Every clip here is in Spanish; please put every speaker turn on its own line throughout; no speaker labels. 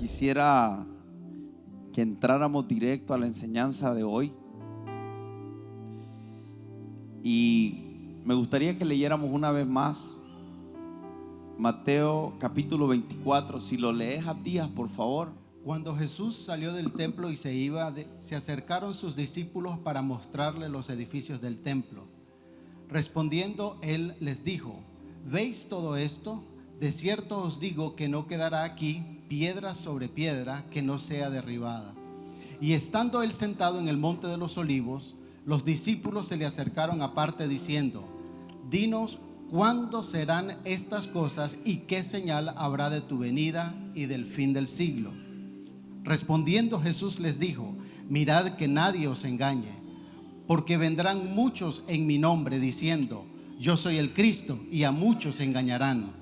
quisiera que entráramos directo a la enseñanza de hoy. Y me gustaría que leyéramos una vez más Mateo capítulo 24. Si lo lees, Abdías, por favor.
Cuando Jesús salió del templo y se iba, se acercaron sus discípulos para mostrarle los edificios del templo. Respondiendo, él les dijo: ¿veis todo esto? De cierto os digo que no quedará aquí piedra sobre piedra que no sea derribada. Y estando él sentado en el monte de los olivos, los discípulos se le acercaron aparte diciendo: dinos, ¿cuándo serán estas cosas y qué señal habrá de tu venida y del fin del siglo? Respondiendo Jesús les dijo: mirad que nadie os engañe, porque vendrán muchos en mi nombre diciendo: yo soy el Cristo, y a muchos engañarán.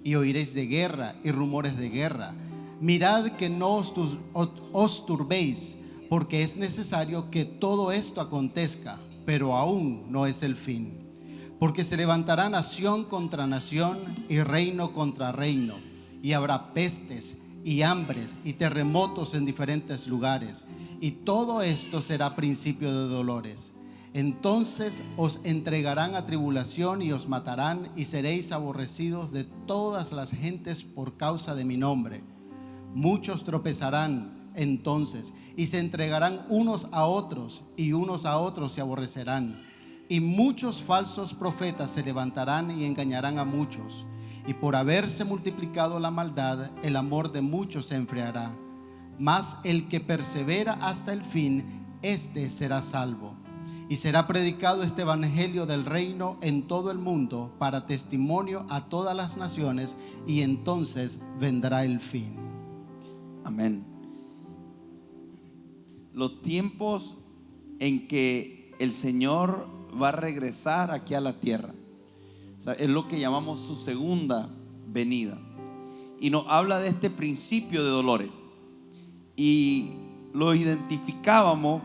Y oiréis de guerra y rumores de guerra. Mirad que no os turbéis, porque es necesario que todo esto acontezca, pero aún no es el fin. Porque se levantará nación contra nación y reino contra reino, y habrá pestes y hambres y terremotos en diferentes lugares, y todo esto será principio de dolores. Entonces os entregarán a tribulación y os matarán, y seréis aborrecidos de todas las gentes por causa de mi nombre. Muchos tropezarán entonces y se entregarán unos a otros, y unos a otros se aborrecerán. Y muchos falsos profetas se levantarán y engañarán a muchos. Y por haberse multiplicado la maldad, el amor de muchos se enfriará. Mas el que persevera hasta el fin, éste será salvo. Y será predicado este evangelio del reino en todo el mundo para testimonio a todas las naciones, y entonces vendrá el fin.
Amén. Los tiempos en que el Señor va a regresar aquí a la tierra, o sea, es lo que llamamos su segunda venida. Y nos habla de este principio de dolores. Y lo identificábamos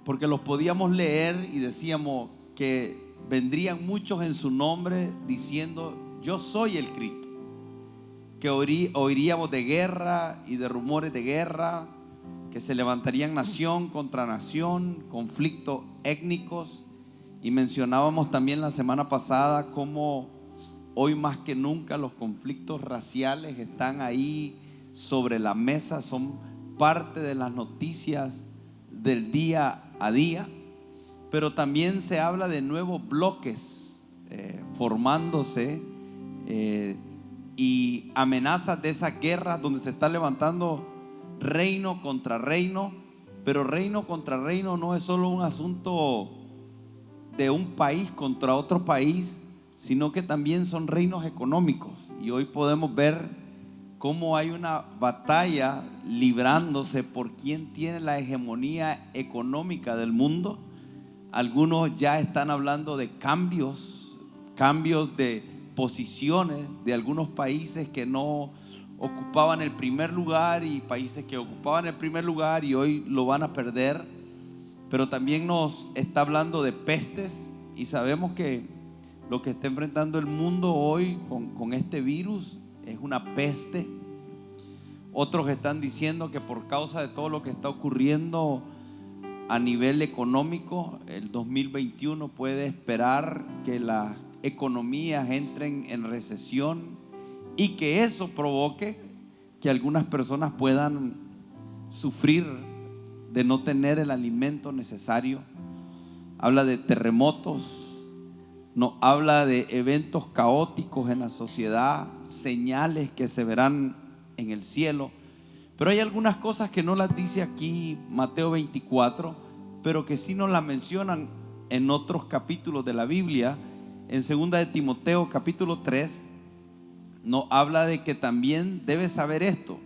porque los podíamos leer y decíamos que vendrían muchos en su nombre diciendo: yo soy el Cristo. Que oiríamos de guerra y de rumores de guerra, que se levantarían nación contra nación, conflictos étnicos. Y mencionábamos también la semana pasada cómo hoy más que nunca los conflictos raciales están ahí sobre la mesa, son parte de las noticias del día a día. Pero también se habla de nuevos bloques formándose, y amenazas de esas guerras donde se está levantando reino contra reino. Pero reino contra reino no es solo un asunto de un país contra otro país, sino que también son reinos económicos. Y hoy podemos ver cómo hay una batalla librándose por quién tiene la hegemonía económica del mundo. Algunos ya están hablando de cambios de posiciones de algunos países que no ocupaban el primer lugar, y países que ocupaban el primer lugar y hoy lo van a perder. Pero también nos está hablando de pestes, y sabemos que lo que está enfrentando el mundo hoy con este virus es una peste. Otros están diciendo que por causa de todo lo que está ocurriendo a nivel económico, el 2021 puede esperar que las economías entren en recesión, y que eso provoque que algunas personas puedan sufrir de no tener el alimento necesario. Habla de terremotos, nos habla de eventos caóticos en la sociedad, señales que se verán en el cielo. Pero hay algunas cosas que no las dice aquí Mateo 24, pero que sí nos las mencionan en otros capítulos de la Biblia. En 2 de Timoteo capítulo 3 nos habla de que también debes saber esto,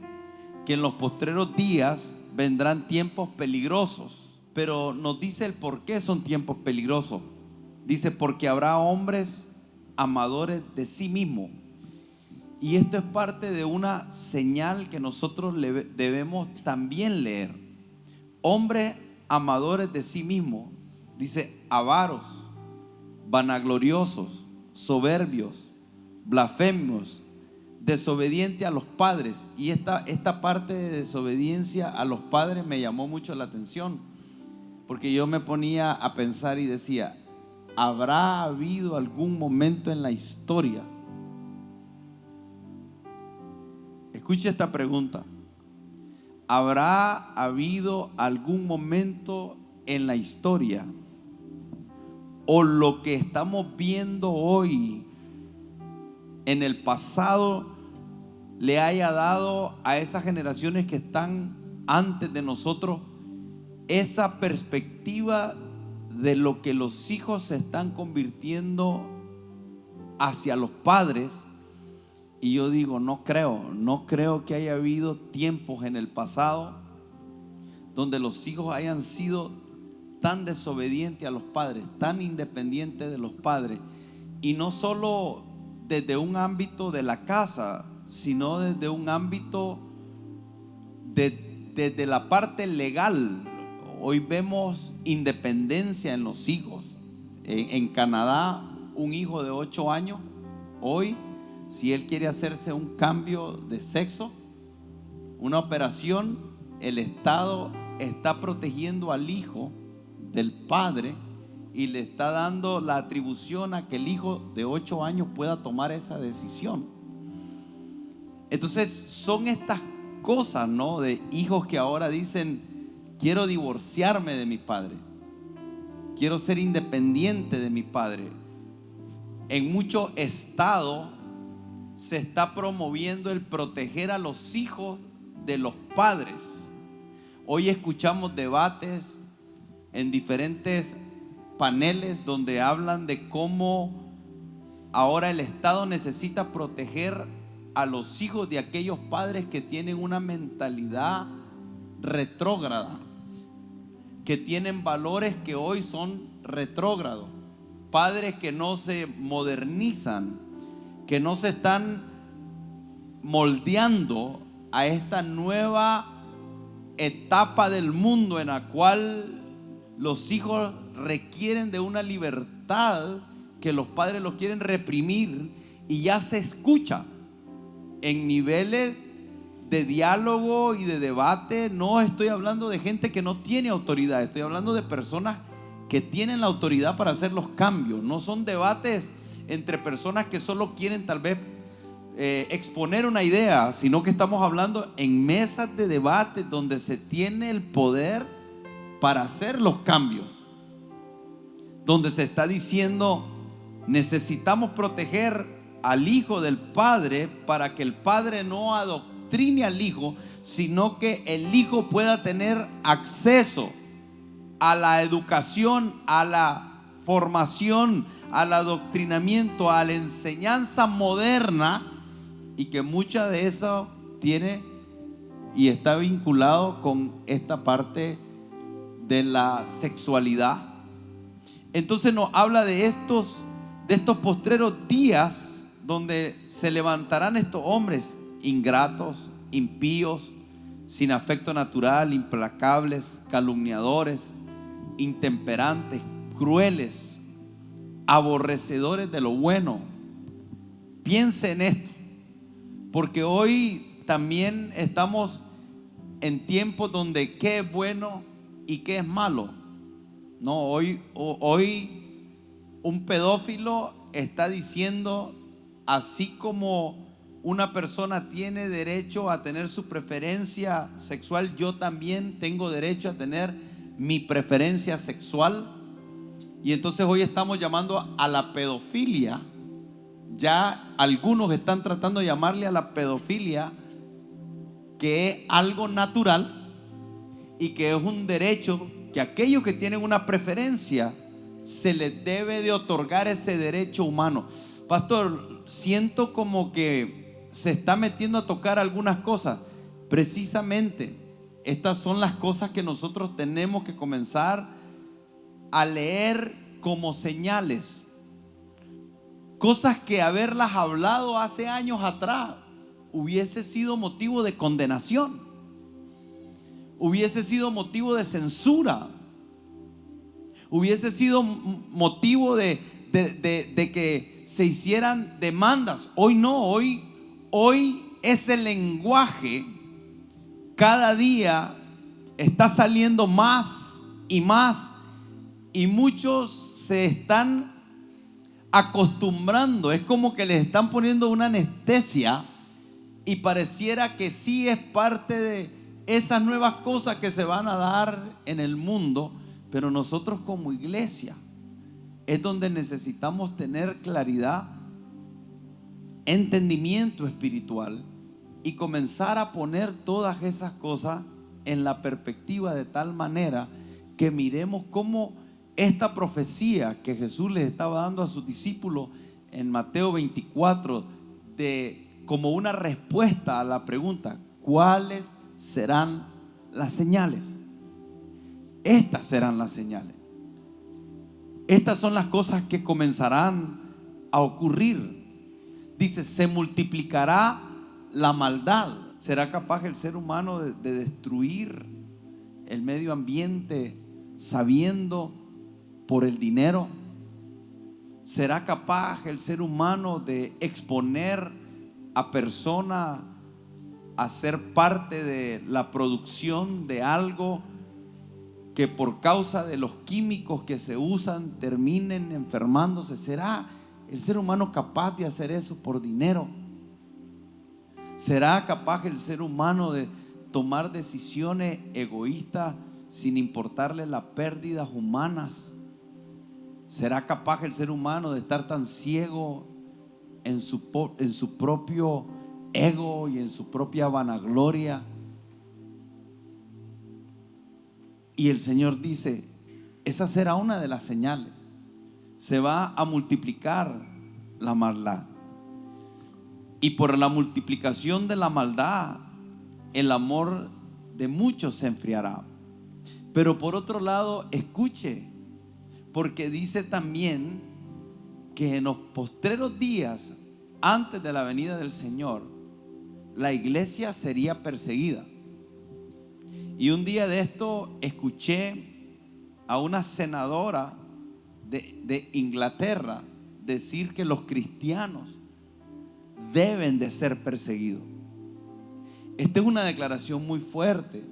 que en los postreros días vendrán tiempos peligrosos. Pero nos dice el por qué son tiempos peligrosos. Dice: porque habrá hombres amadores de sí mismos. Y esto es parte de una señal que nosotros debemos también leer. Hombres amadores de sí mismos. Dice: avaros, vanagloriosos, soberbios, blasfemos, desobediente a los padres. Y esta parte de desobediencia a los padres me llamó mucho la atención, porque yo me ponía a pensar y decía, ¿habrá habido algún momento en la historia? Escuche esta pregunta. ¿Habrá habido algún momento en la historia, o lo que estamos viendo hoy en el pasado, le haya dado a esas generaciones que están antes de nosotros esa perspectiva de lo que los hijos se están convirtiendo hacia los padres? Y yo digo, no creo que haya habido tiempos en el pasado donde los hijos hayan sido tan desobedientes a los padres, tan independientes de los padres, y no solo desde un ámbito de la casa, sino desde un ámbito desde la parte legal. Hoy vemos independencia en los hijos. En Canadá, un hijo de 8 años, hoy, si él quiere hacerse un cambio de sexo, una operación, el Estado está protegiendo al hijo del padre y le está dando la atribución a que el hijo de 8 años pueda tomar esa decisión. Entonces son estas cosas, ¿no? De hijos que ahora dicen, quiero divorciarme de mi padre, quiero ser independiente de mi padre. En muchos estados se está promoviendo el proteger a los hijos de los padres. Hoy escuchamos debates en diferentes paneles donde hablan de cómo ahora el Estado necesita proteger a los hijos de aquellos padres que tienen una mentalidad retrógrada, que tienen valores que hoy son retrógrados, padres que no se modernizan, que no se están moldeando a esta nueva etapa del mundo en la cual los hijos requieren de una libertad que los padres los quieren reprimir. Y ya se escucha en niveles de diálogo y de debate. No estoy hablando de gente que no tiene autoridad, estoy hablando de personas que tienen la autoridad para hacer los cambios. No son debates entre personas que solo quieren tal vez exponer una idea, sino que estamos hablando en mesas de debate donde se tiene el poder para hacer los cambios, donde se está diciendo, necesitamos proteger al hijo del padre para que el padre no adoctrine al hijo, sino que el hijo pueda tener acceso a la educación, a la formación, al adoctrinamiento, a la enseñanza moderna, y que mucha de eso tiene y está vinculado con esta parte de la sexualidad. Entonces nos habla de estos postreros días donde se levantarán estos hombres ingratos, impíos, sin afecto natural, implacables, calumniadores, intemperantes, crueles, aborrecedores de lo bueno. Piense en esto, porque hoy también estamos en tiempos donde qué es bueno y qué es malo. No, hoy un pedófilo está diciendo, así como una persona tiene derecho a tener su preferencia sexual, yo también tengo derecho a tener mi preferencia sexual. Y entonces hoy estamos llamando a la pedofilia. Ya algunos están tratando de llamarle a la pedofilia que es algo natural y que es un derecho que aquellos que tienen una preferencia se les debe de otorgar ese derecho humano. Pastor, siento como que se está metiendo a tocar algunas cosas. Precisamente estas son las cosas que nosotros tenemos que comenzar a leer como señales. Cosas que haberlas hablado hace años atrás hubiese sido motivo de condenación, hubiese sido motivo de censura, hubiese sido motivo de que se hicieran demandas. Hoy no, hoy hoy ese lenguaje cada día está saliendo más y más, y muchos se están acostumbrando. Es como que les están poniendo una anestesia y pareciera que sí es parte de esas nuevas cosas que se van a dar en el mundo. Pero nosotros como iglesia es donde necesitamos tener claridad, entendimiento espiritual y comenzar a poner todas esas cosas en la perspectiva, de tal manera que miremos cómo esta profecía que Jesús les estaba dando a sus discípulos en Mateo 24, como una respuesta a la pregunta: ¿cuáles serán las señales? Estas serán las señales. Estas son las cosas que comenzarán a ocurrir. Dice: se multiplicará la maldad. ¿Será capaz el ser humano de destruir el medio ambiente sabiendo por el dinero? ¿Será capaz el ser humano de exponer a personas a ser parte de la producción de algo que por causa de los químicos que se usan terminen enfermándose? ¿Será el ser humano capaz de hacer eso por dinero? ¿Será capaz el ser humano de tomar decisiones egoístas sin importarle las pérdidas humanas? ¿Será capaz el ser humano de estar tan ciego en su propio ego y en su propia vanagloria? Y el Señor dice: esa será una de las señales. Se va a multiplicar la maldad. Y por la multiplicación de la maldad, el amor de muchos se enfriará. Pero por otro lado, escuche, porque dice también que en los postreros días, antes de la venida del Señor, la iglesia sería perseguida. Y un día de esto escuché a una senadora de Inglaterra decir que los cristianos deben de ser perseguidos. Esta es una declaración muy fuerte.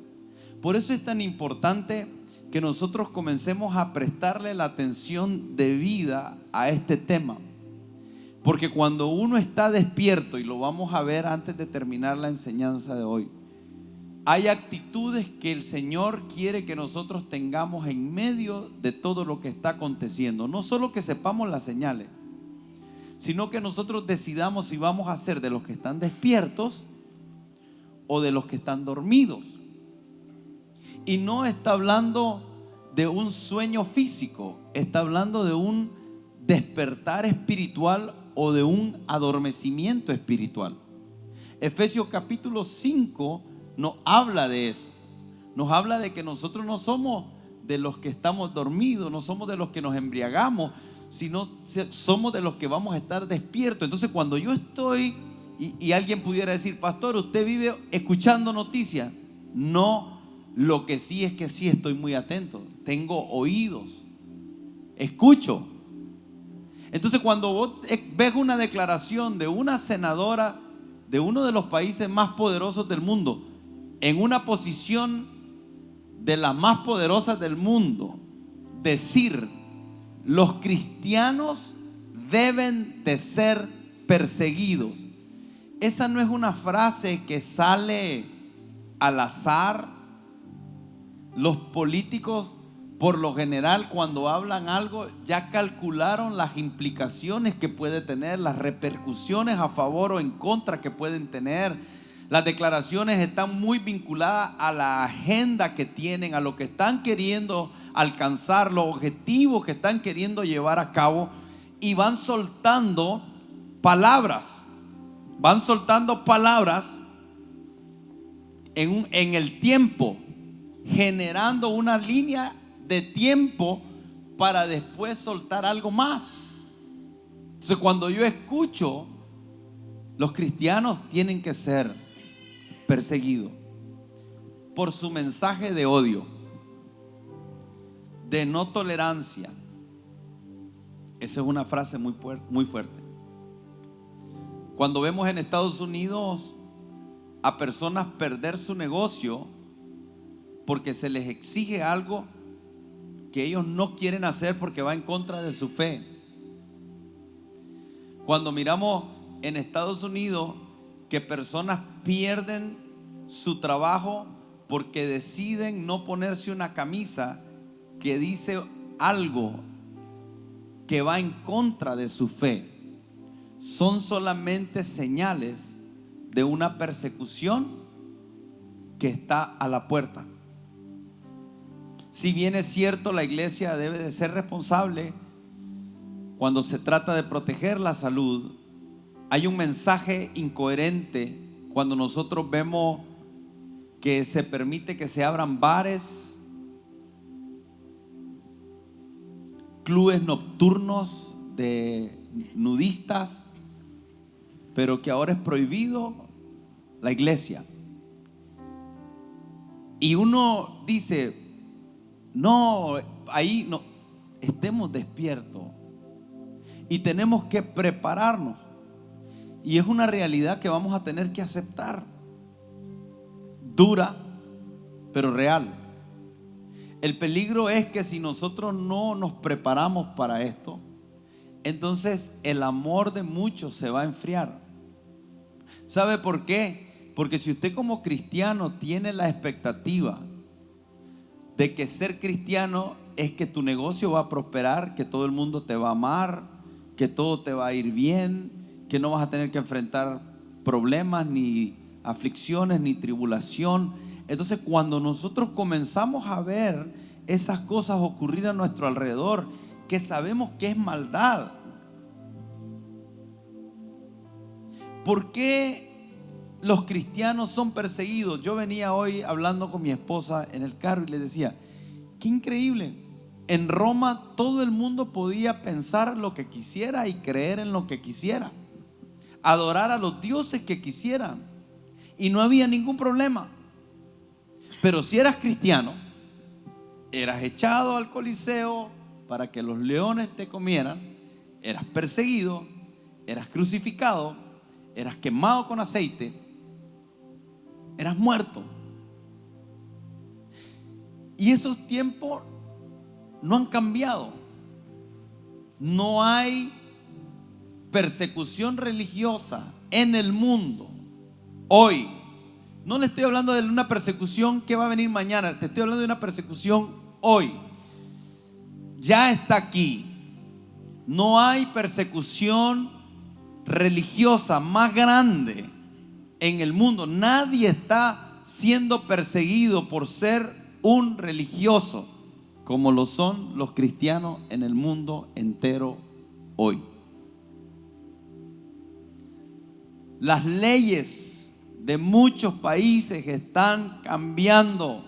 Por eso es tan importante que nosotros comencemos a prestarle la atención debida a este tema. Porque cuando uno está despierto, y lo vamos a ver antes de terminar la enseñanza de hoy, hay actitudes que el Señor quiere que nosotros tengamos en medio de todo lo que está aconteciendo. No solo que sepamos las señales, sino que nosotros decidamos si vamos a ser de los que están despiertos o de los que están dormidos. Y no está hablando de un sueño físico, está hablando de un despertar espiritual o de un adormecimiento espiritual. Efesios capítulo 5 nos habla de eso. Nos habla de que nosotros no somos de los que estamos dormidos, no somos de los que nos embriagamos, sino somos de los que vamos a estar despiertos. Entonces, cuando yo estoy y alguien pudiera decir: pastor, usted vive escuchando noticias. No, lo que sí es que sí estoy muy atento, tengo oídos, escucho. Entonces, cuando vos ves una declaración de una senadora de uno de los países más poderosos del mundo, en una posición de las más poderosas del mundo, decir: los cristianos deben de ser perseguidos. Esa no es una frase que sale al azar. Los políticos, por lo general, cuando hablan algo, ya calcularon las implicaciones que puede tener, las repercusiones a favor o en contra que pueden tener. Las declaraciones están muy vinculadas a la agenda que tienen, a lo que están queriendo alcanzar, los objetivos que están queriendo llevar a cabo, y van soltando palabras. Van soltando palabras en el tiempo, generando una línea de tiempo para después soltar algo más. Entonces, cuando yo escucho, los cristianos tienen que ser perseguidos por su mensaje de odio, de no tolerancia. Esa es una frase muy fuerte. Cuando vemos en Estados Unidos a personas perder su negocio porque se les exige algo que ellos no quieren hacer porque va en contra de su fe. Cuando miramos en Estados Unidos que personas pierden su trabajo porque deciden no ponerse una camisa que dice algo que va en contra de su fe, son solamente señales de una persecución que está a la puerta. Si bien es cierto, la iglesia debe de ser responsable cuando se trata de proteger la salud, hay un mensaje incoherente cuando nosotros vemos que se permite que se abran bares, clubes nocturnos de nudistas, pero que ahora es prohibido la iglesia. Y uno dice, no, ahí no, estemos despiertos y tenemos que prepararnos. Y es una realidad que vamos a tener que aceptar, dura, pero real. El peligro es que si nosotros no nos preparamos para esto, entonces el amor de muchos se va a enfriar. ¿Sabe por qué? Porque si usted como cristiano tiene la expectativa de que ser cristiano es que tu negocio va a prosperar, que todo el mundo te va a amar, que todo te va a ir bien, que no vas a tener que enfrentar problemas, ni aflicciones, ni tribulación. Entonces, cuando nosotros comenzamos a ver esas cosas ocurrir a nuestro alrededor, que sabemos que es maldad, ¿por qué los cristianos son perseguidos? Yo venía hoy hablando con mi esposa en el carro y le decía, qué increíble. En Roma todo el mundo podía pensar lo que quisiera y creer en lo que quisiera, adorar a los dioses que quisieran, y no había ningún problema. Pero si eras cristiano, eras echado al Coliseo para que los leones te comieran, eras perseguido, eras crucificado, eras quemado con aceite, eras muerto. Y esos tiempos no han cambiado. No hay persecución religiosa en el mundo hoy. No le estoy hablando de una persecución que va a venir mañana, te estoy hablando de una persecución hoy. Ya está aquí. No hay persecución religiosa más grande en el mundo. Nadie está siendo perseguido por ser un religioso como lo son los cristianos en el mundo entero hoy. Las leyes de muchos países están cambiando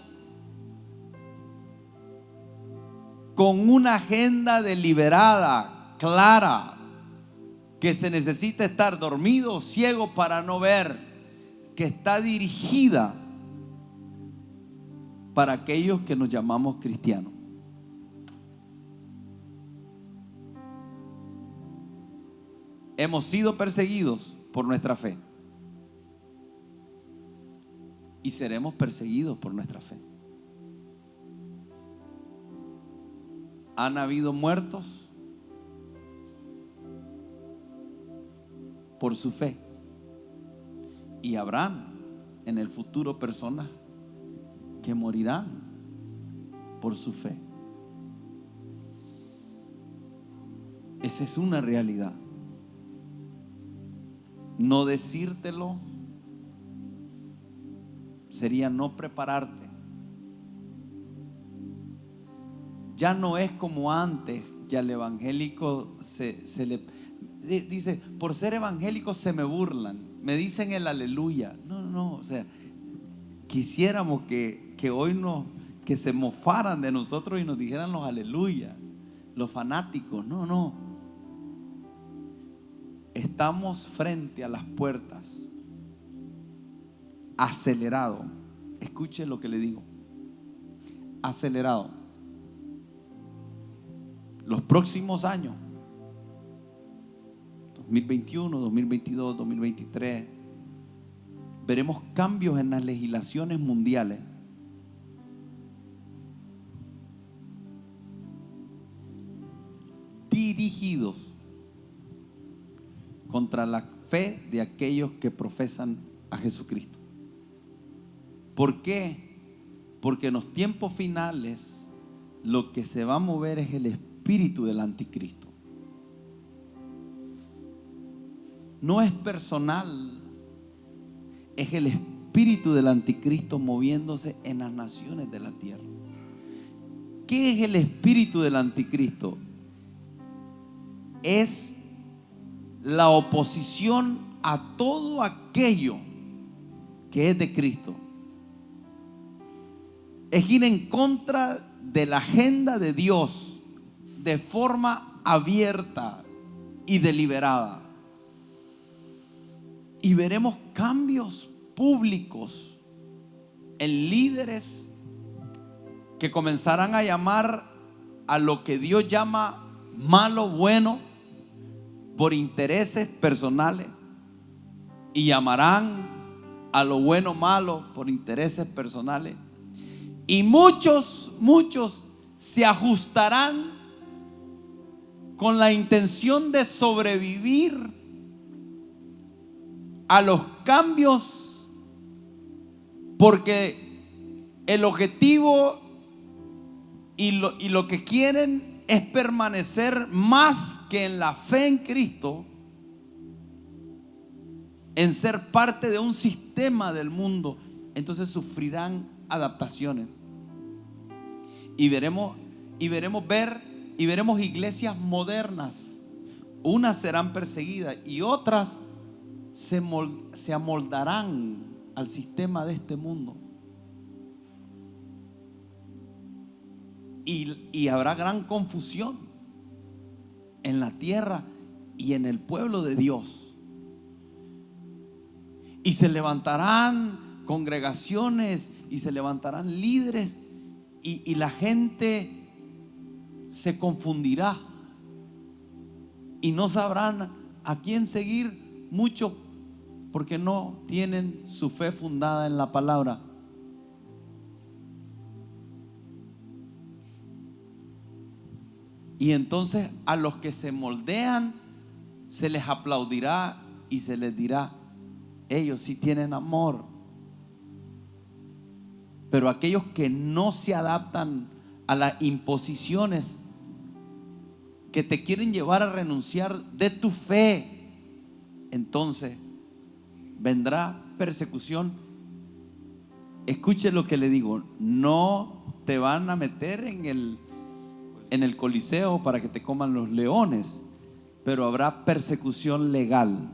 con una agenda deliberada, clara, que se necesita estar dormido o ciego para no ver, que está dirigida para aquellos que nos llamamos cristianos. Hemos sido perseguidos por nuestra fe y seremos perseguidos por nuestra fe. Han habido muertos por su fe y habrán en el futuro personas que morirán por su fe. Esa es una realidad. No decírtelo sería no prepararte. Ya no es como antes, que al evangélico se le dice, por ser evangélico se me burlan, me dicen el aleluya. No, o sea, quisiéramos que hoy que se mofaran de nosotros y nos dijeran los aleluya, los fanáticos. No. Estamos frente a las puertas, acelerado. Escuche lo que le digo, acelerado. Los próximos años, 2021, 2022, 2023, veremos cambios en las legislaciones mundiales. Dirigidos contra la fe de aquellos que profesan a Jesucristo. ¿Por qué? Porque en los tiempos finales lo que se va a mover es el espíritu del anticristo. No es personal, es el espíritu del anticristo moviéndose en las naciones de la tierra. ¿Qué es el espíritu del anticristo? Es la oposición a todo aquello que es de Cristo. Es ir en contra de la agenda de Dios de forma abierta y deliberada. Y veremos cambios públicos en líderes que comenzarán a llamar a lo que Dios llama malo bueno por intereses personales, y llamarán a lo bueno malo por intereses personales. Y muchos se ajustarán con la intención de sobrevivir a los cambios, porque el objetivo y lo que quieren es permanecer más que en la fe en Cristo, en ser parte de un sistema del mundo. Entonces sufrirán adaptaciones. Y veremos iglesias modernas. Unas serán perseguidas y otras se amoldarán al sistema de este mundo. Y habrá gran confusión en la tierra y en el pueblo de Dios. Y se levantarán congregaciones y se levantarán líderes, y la gente se confundirá y no sabrán a quién seguir, mucho porque no tienen su fe fundada en la palabra. Y entonces a los que se moldean se les aplaudirá y se les dirá: ellos sí tienen amor. Pero aquellos que no se adaptan a las imposiciones que te quieren llevar a renunciar de tu fe, entonces vendrá persecución. Escuche lo que le digo: no te van a meter en el Coliseo para que te coman los leones, pero habrá persecución legal.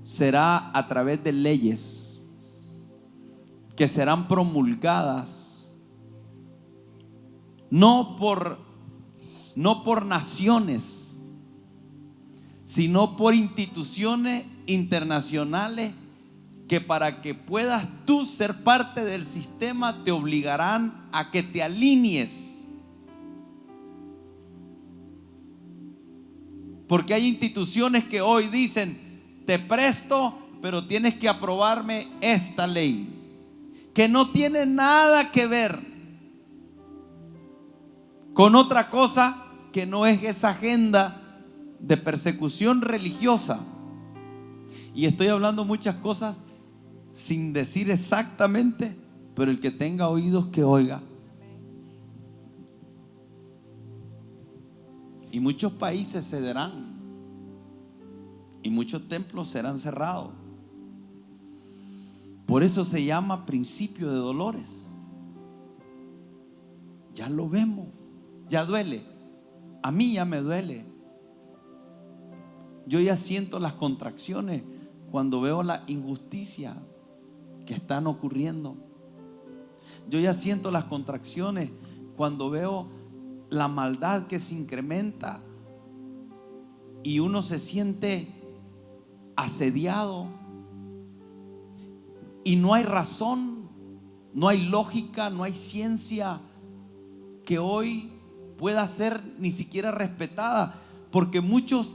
Será a través de leyes que serán promulgadas no por naciones, sino por instituciones internacionales, que para que puedas tú ser parte del sistema te obligarán a que te alinees. Porque hay instituciones que hoy dicen: te presto, pero tienes que aprobarme esta ley, que no tiene nada que ver con otra cosa que no es esa agenda de persecución religiosa. Y estoy hablando muchas cosas sin decir exactamente, pero el que tenga oídos que oiga. Y muchos países cederán, y muchos templos serán cerrados. Por eso se llama principio de dolores. Ya lo vemos, ya duele. A mí ya me duele. Yo ya siento las contracciones cuando veo la injusticia que están ocurriendo. Yo ya siento las contracciones cuando veo la maldad que se incrementa y uno se siente asediado. Y no hay razón, no hay lógica, no hay ciencia que hoy pueda ser ni siquiera respetada, porque muchos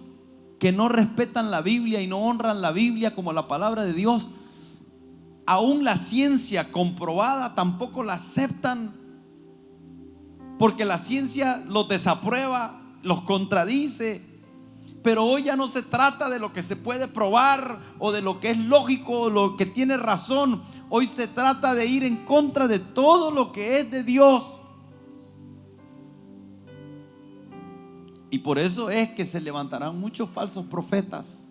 que no respetan la Biblia y no honran la Biblia como la palabra de Dios, aún la ciencia comprobada tampoco la aceptan, porque la ciencia los desaprueba, los contradice. Pero hoy ya no se trata de lo que se puede probar o de lo que es lógico o lo que tiene razón. Hoy se trata de ir en contra de todo lo que es de Dios. Y por eso es que se levantarán muchos falsos profetas,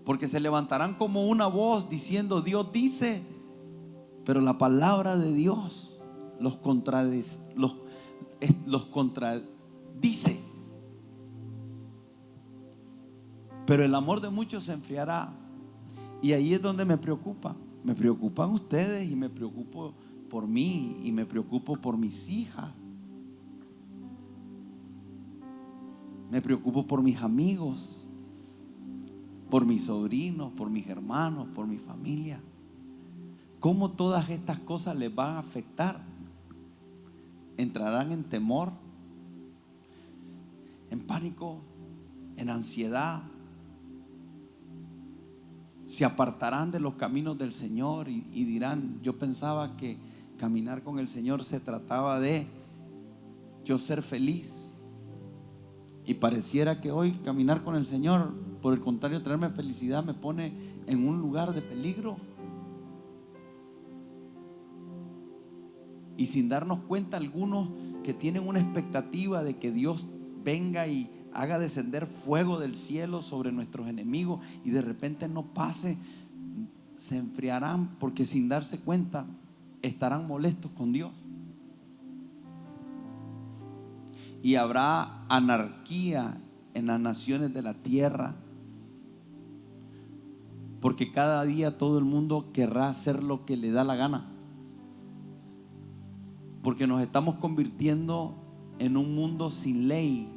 porque se levantarán como una voz diciendo: Dios dice, pero la palabra de Dios los contradice. Pero el amor de muchos se enfriará. Y ahí es donde me preocupa. Me preocupan ustedes y me preocupo por mí y me preocupo por mis hijas. Me preocupo por mis amigos, por mis sobrinos, por mis hermanos, por mi familia. ¿Cómo todas estas cosas les van a afectar? Entrarán en temor, en pánico, en ansiedad. Se apartarán de los caminos del Señor y dirán: yo pensaba que caminar con el Señor se trataba de yo ser feliz. Y pareciera que hoy caminar con el Señor, por el contrario, traerme felicidad, me pone en un lugar de peligro. Y sin darnos cuenta, algunos que tienen una expectativa de que Dios venga y haga descender fuego del cielo sobre nuestros enemigos y de repente no pase, se enfriarán porque sin darse cuenta estarán molestos con Dios. Y habrá anarquía en las naciones de la tierra, porque cada día todo el mundo querrá hacer lo que le da la gana, porque nos estamos convirtiendo en un mundo sin ley,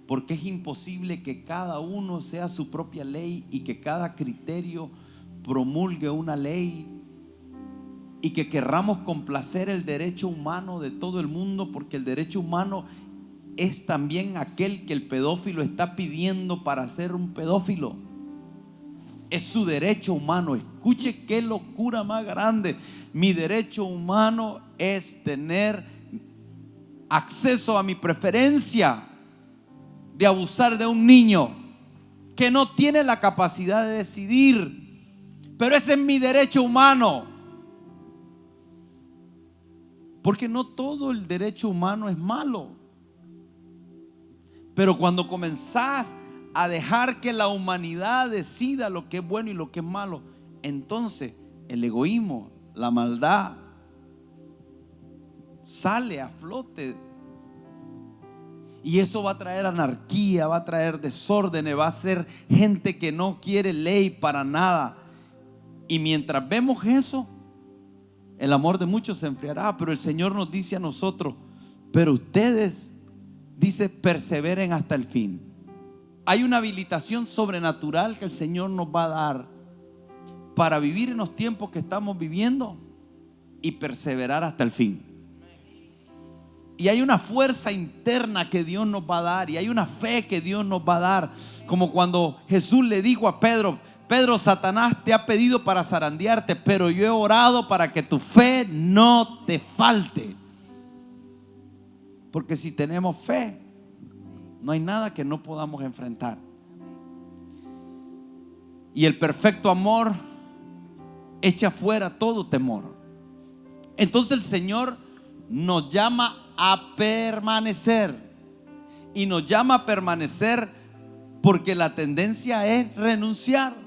porque es imposible que cada uno sea su propia ley y que cada criterio promulgue una ley, y que querramos complacer el derecho humano de todo el mundo, porque el derecho humano es también aquel que el pedófilo está pidiendo para ser un pedófilo. Es su derecho humano. Escuche qué locura más grande. Mi derecho humano es tener acceso a mi preferencia de abusar de un niño que no tiene la capacidad de decidir, pero ese es mi derecho humano. Porque no todo el derecho humano es malo, pero cuando comenzás a dejar que la humanidad decida lo que es bueno y lo que es malo, entonces el egoísmo, la maldad sale a flote. Y eso va a traer anarquía, va a traer desórdenes, va a ser gente que no quiere ley para nada. Y mientras vemos eso, el amor de muchos se enfriará. Pero el Señor nos dice a nosotros: pero ustedes, dice, perseveren hasta el fin. Hay una habilitación sobrenatural que el Señor nos va a dar para vivir en los tiempos que estamos viviendo y perseverar hasta el fin. Y hay una fuerza interna que Dios nos va a dar, y hay una fe que Dios nos va a dar, como cuando Jesús le dijo a Pedro: Pedro, Satanás te ha pedido para zarandearte, pero yo he orado para que tu fe no te falte. Porque si tenemos fe, no hay nada que no podamos enfrentar. Y el perfecto amor echa fuera todo temor. Entonces el Señor nos llama a permanecer, y nos llama a permanecer porque la tendencia es renunciar.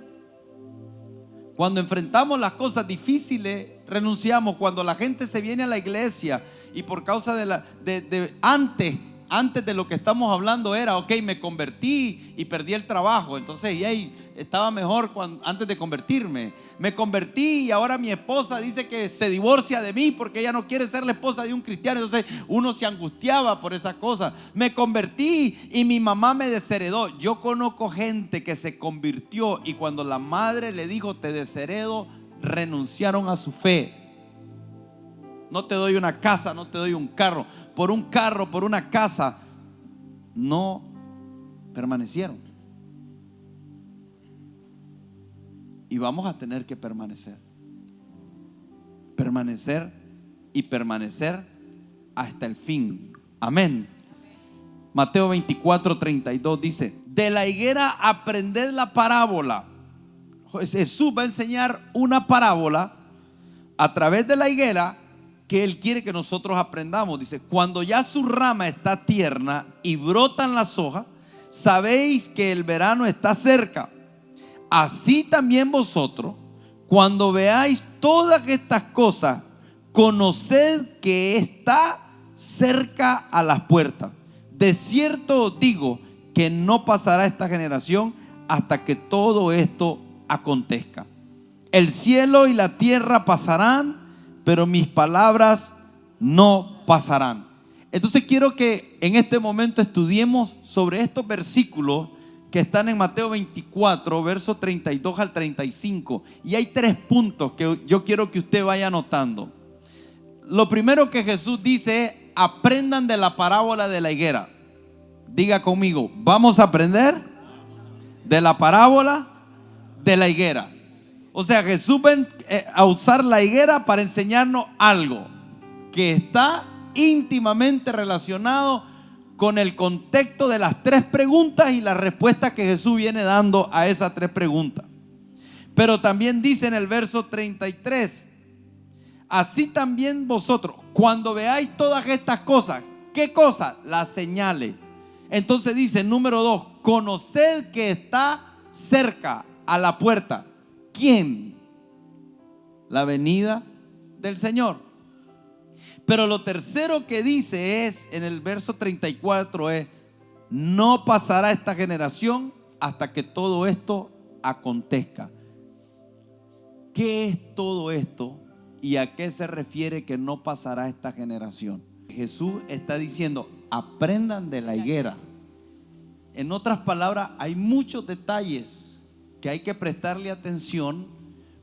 Cuando enfrentamos las cosas difíciles, renunciamos. Cuando la gente se viene a la iglesia y por causa de antes de lo que estamos hablando era: ok, me convertí y perdí el trabajo, entonces estaba mejor antes de convertirme. Me convertí y ahora mi esposa dice que se divorcia de mí porque ella no quiere ser la esposa de un cristiano. Entonces uno se angustiaba por esas cosas. Me convertí y mi mamá me desheredó. Yo conozco gente que se convirtió y cuando la madre le dijo: te desheredo, renunciaron a su fe. No te doy una casa, no te doy un carro. Por un carro, por una casa, no permanecieron. Y vamos a tener que permanecer. Permanecer y permanecer hasta el fin. Amén. Mateo 24:32 dice: de la higuera aprended la parábola. Jesús va a enseñar una parábola a través de la higuera que Él quiere que nosotros aprendamos. Dice: cuando ya su rama está tierna y brotan las hojas, sabéis que el verano está cerca. Así también vosotros, cuando veáis todas estas cosas, conoced que está cerca a las puertas. De cierto os digo que no pasará esta generación hasta que todo esto acontezca. El cielo y la tierra pasarán, pero mis palabras no pasarán. Entonces quiero que en este momento estudiemos sobre estos versículos que están en Mateo 24, versos 32 al 35. Y hay 3 puntos que yo quiero que usted vaya anotando. Lo primero que Jesús dice es: aprendan de la parábola de la higuera. Diga conmigo: vamos a aprender de la parábola de la higuera. O sea, Jesús va a usar la higuera para enseñarnos algo que está íntimamente relacionado con el contexto de las 3 preguntas y la respuesta que Jesús viene dando a esas 3 preguntas. Pero también dice en el verso 33: así también vosotros, cuando veáis todas estas cosas. ¿Qué cosas? Las señales. Entonces dice, número 2, conoced que está cerca a la puerta. ¿Quién? La venida del Señor. Pero lo tercero que dice es, en el verso 34, es: no pasará esta generación hasta que todo esto acontezca. ¿Qué es todo esto y a qué se refiere que no pasará esta generación? Jesús está diciendo: aprendan de la higuera. En otras palabras, hay muchos detalles que hay que prestarle atención,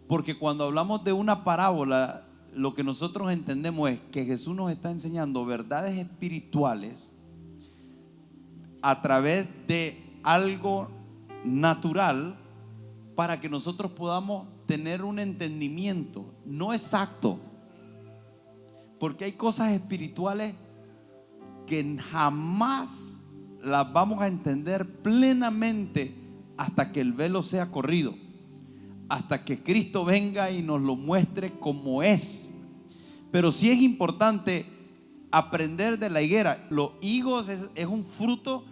porque cuando hablamos de una parábola, lo que nosotros entendemos es que Jesús nos está enseñando verdades espirituales a través de algo natural, para que nosotros podamos tener un entendimiento no exacto, porque hay cosas espirituales que jamás las vamos a entender plenamente hasta que el velo sea corrido, hasta que Cristo venga y nos lo muestre como es. Pero sí es importante aprender de la higuera. Los higos es un fruto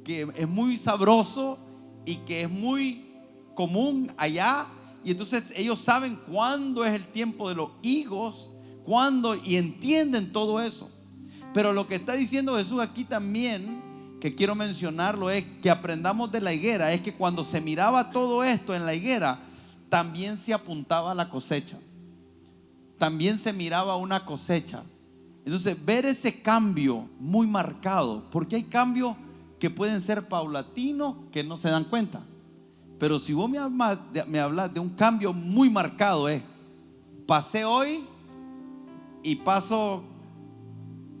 que es muy sabroso y que es muy común allá, y entonces ellos saben cuándo es el tiempo de los higos, cuándo, y entienden todo eso. Pero lo que está diciendo Jesús aquí también, que quiero mencionarlo, es que aprendamos de la higuera. Es que cuando se miraba todo esto en la higuera, también se apuntaba a la cosecha, también se miraba una cosecha. Entonces, ver ese cambio muy marcado, porque hay cambios que pueden ser paulatinos, que no se dan cuenta. Pero si vos me hablas de un cambio muy marcado, pasé hoy y paso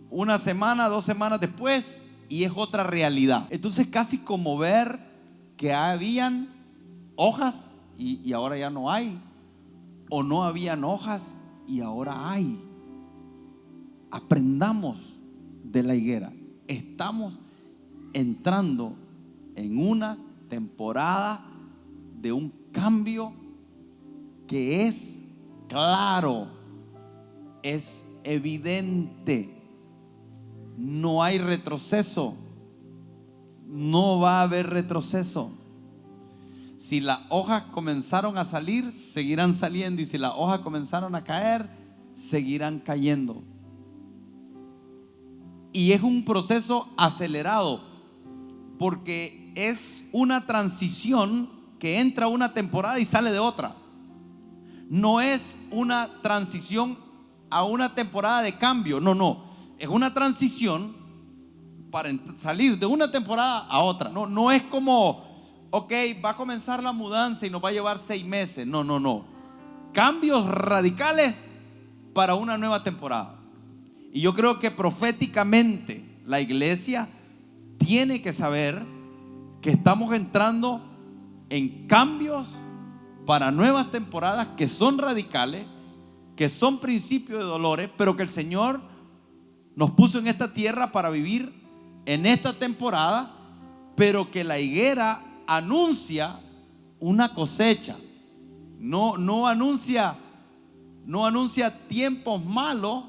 una semana, 2 semanas después, y es otra realidad. Entonces, casi como ver que habían hojas y ahora ya no hay, o no habían hojas y ahora hay. Aprendamos de la higuera. Estamos entrando en una temporada de un cambio que es claro, es evidente. No hay retroceso, no va a haber retroceso. Si las hojas comenzaron a salir, seguirán saliendo, y si las hojas comenzaron a caer, seguirán cayendo. Y es un proceso acelerado, porque es una transición que entra una temporada y sale de otra. No es una transición a una temporada de cambio, no. Es una transición para salir de una temporada a otra. No es como, ok, va a comenzar la mudanza y nos va a llevar 6 meses. No. Cambios radicales para una nueva temporada. Y yo creo que proféticamente la iglesia tiene que saber que estamos entrando en cambios para nuevas temporadas que son radicales, que son principios de dolores, pero que el Señor nos puso en esta tierra para vivir en esta temporada, pero que la higuera anuncia una cosecha. No anuncia tiempos malos,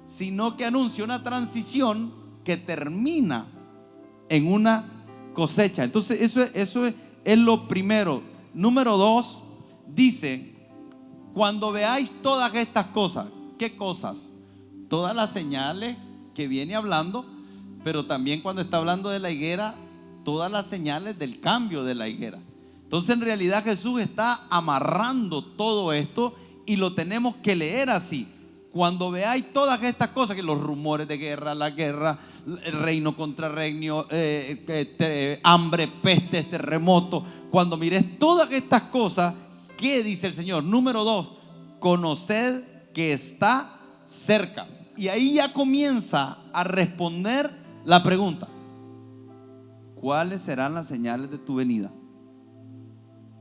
sino que anuncia una transición que termina en una cosecha. Entonces eso es lo primero. Número 2, dice: cuando veáis todas estas cosas. ¿Qué cosas? Todas las señales que viene hablando, pero también cuando está hablando de la higuera, todas las señales del cambio de la higuera. Entonces en realidad Jesús está amarrando todo esto y lo tenemos que leer así. Cuando veáis todas estas cosas, que los rumores de guerra, la guerra, el reino contra reino, hambre, pestes, terremotos, cuando mires todas estas cosas, ¿qué dice el Señor? Número 2, conoced que está cerca. Y ahí ya comienza a responder la pregunta: ¿cuáles serán las señales de tu venida?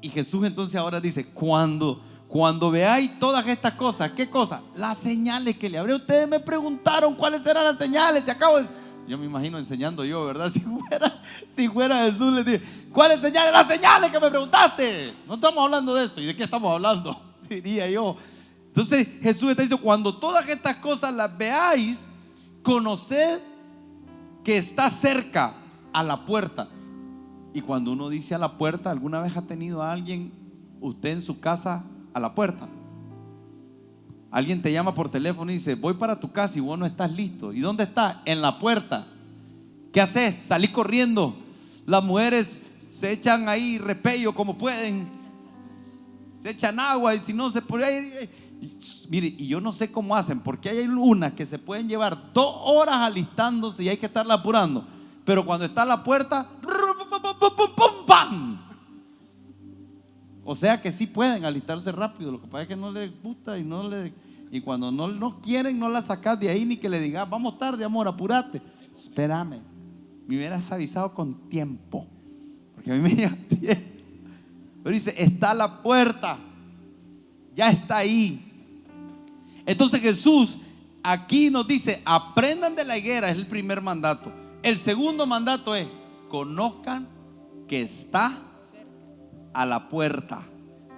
Y Jesús entonces ahora dice: cuando veáis todas estas cosas. ¿Qué cosas? Las señales que le hablé. Ustedes me preguntaron cuáles eran las señales. Yo me imagino enseñando yo, ¿verdad? Si fuera Jesús, les diría: ¿cuáles señales? Las señales que me preguntaste. No estamos hablando de eso. ¿Y de qué estamos hablando? Diría yo. Entonces Jesús está diciendo: cuando todas estas cosas las veáis, conoced que está cerca, a la puerta. Y cuando uno dice a la puerta, ¿alguna vez ha tenido a alguien, usted en su casa, a la puerta? Alguien te llama por teléfono y dice: voy para tu casa, y vos no estás listo. ¿Y dónde está? En la puerta. ¿Qué haces? Salí corriendo. Las mujeres se echan ahí repello como pueden, se echan agua, y si no se puede ahí. Mire, y yo no sé cómo hacen, porque hay unas que se pueden llevar 2 horas alistándose y hay que estarla apurando, pero cuando está a la puerta, ¡pam! O sea que sí pueden alistarse rápido. Lo que pasa es que no les gusta y cuando no quieren, no la sacas de ahí, ni que le digas: vamos tarde, amor, apúrate. Espérame, me hubieras avisado con tiempo, porque a mí me lleva tiempo. Pero dice: está a la puerta, ya está ahí. Entonces Jesús aquí nos dice: aprendan de la higuera, es el primer mandato. El segundo mandato es: conozcan que está a la puerta.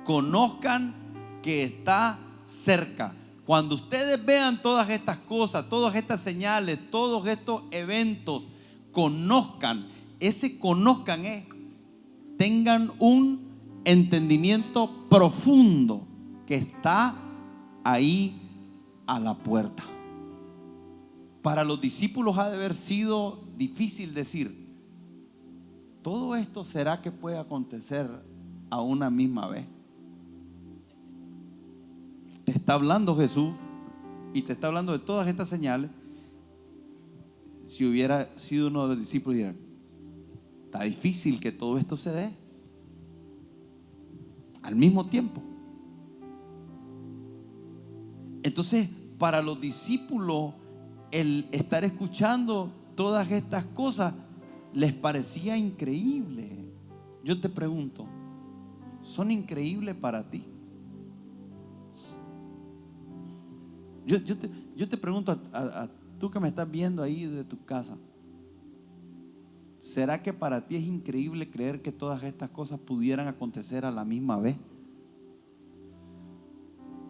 Conozcan que está cerca. Cuando ustedes vean todas estas cosas, todas estas señales, todos estos eventos, conozcan. Ese conozcan es: tengan un entendimiento profundo que está ahí a la puerta. Para los discípulos ha de haber sido difícil decir: ¿todo esto será que puede acontecer a una misma vez? Te está hablando Jesús y te está hablando de todas estas señales. Si hubiera sido uno de los discípulos, diría: está difícil que todo esto se dé al mismo tiempo. Entonces, para los discípulos, el estar escuchando todas estas cosas les parecía increíble. Yo te pregunto: ¿son increíbles para ti? Yo te pregunto a tú que me estás viendo ahí desde tu casa: ¿será que para ti es increíble creer que todas estas cosas pudieran acontecer a la misma vez?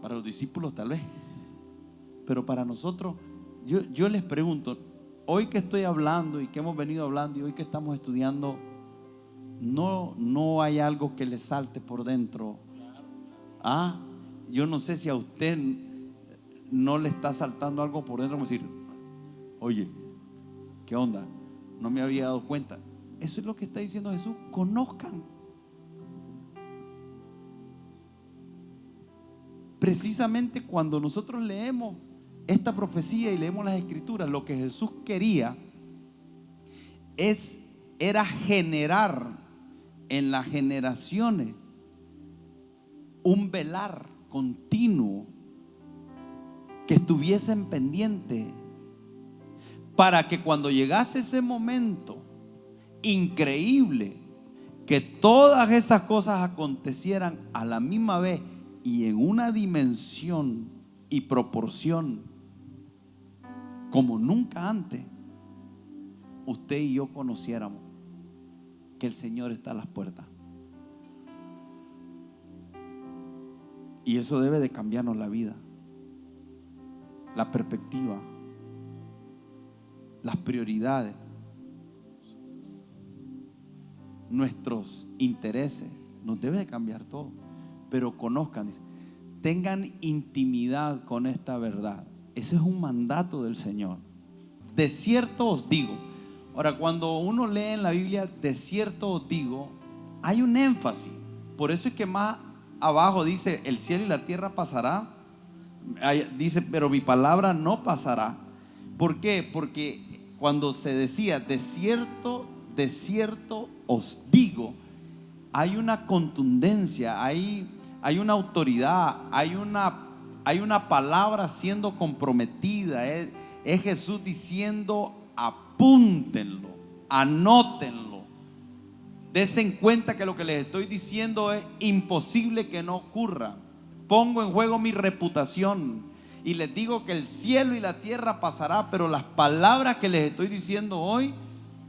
Para los discípulos tal vez, pero para nosotros, yo les pregunto, hoy que estoy hablando y que hemos venido hablando y hoy que estamos estudiando, no hay algo que le salte por dentro. Yo no sé si a usted no le está saltando algo por dentro, como decir: oye, ¿qué onda? No me había dado cuenta. Eso es lo que está diciendo Jesús: conozcan. Precisamente cuando nosotros leemos esta profecía y leemos las escrituras, lo que Jesús quería era generar en las generaciones un velar continuo, que estuviesen pendientes, para que cuando llegase ese momento increíble que todas esas cosas acontecieran a la misma vez y en una dimensión y proporción como nunca antes usted y yo conociéramos que el Señor está a las puertas. Y eso debe de cambiarnos la vida, la perspectiva, las prioridades, nuestros intereses. Nos debe de cambiar todo. Pero conozcan, tengan intimidad con esta verdad. Ese es un mandato del Señor. De cierto os digo. Ahora, cuando uno lee en la Biblia, de cierto os digo, hay un énfasis. Por eso es que más abajo dice, el cielo y la tierra pasará. Dice, pero mi palabra no pasará. ¿Por qué? Porque cuando se decía, de cierto os digo, hay una contundencia, hay una autoridad, hay una palabra siendo comprometida. Es Jesús diciendo, apúntenlo, anótenlo, dense en cuenta que lo que les estoy diciendo es imposible que no ocurra. Pongo en juego mi reputación y les digo que el cielo y la tierra pasará, pero las palabras que les estoy diciendo hoy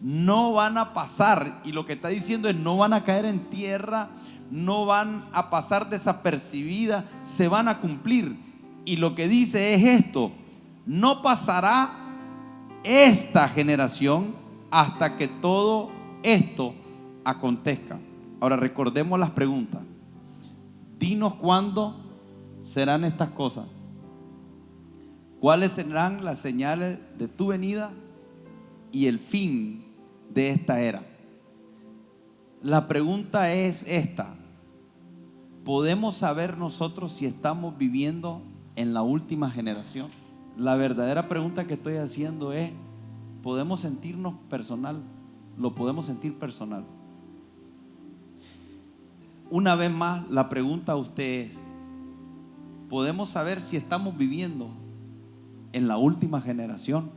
no van a pasar. Y lo que está diciendo es, no van a caer en tierra, no van a pasar desapercibidas, se van a cumplir. Y lo que dice es esto: no pasará esta generación hasta que todo esto acontezca. Ahora recordemos las preguntas. Dinos cuándo serán estas cosas. ¿Cuáles serán las señales de tu venida y el fin de esta era? La pregunta es esta: ¿podemos saber nosotros si estamos viviendo en la última generación? La verdadera pregunta que estoy haciendo es: ¿podemos sentirnos personal? ¿Lo podemos sentir personal? Una vez más, la pregunta a usted es: ¿podemos saber si estamos viviendo en la última generación?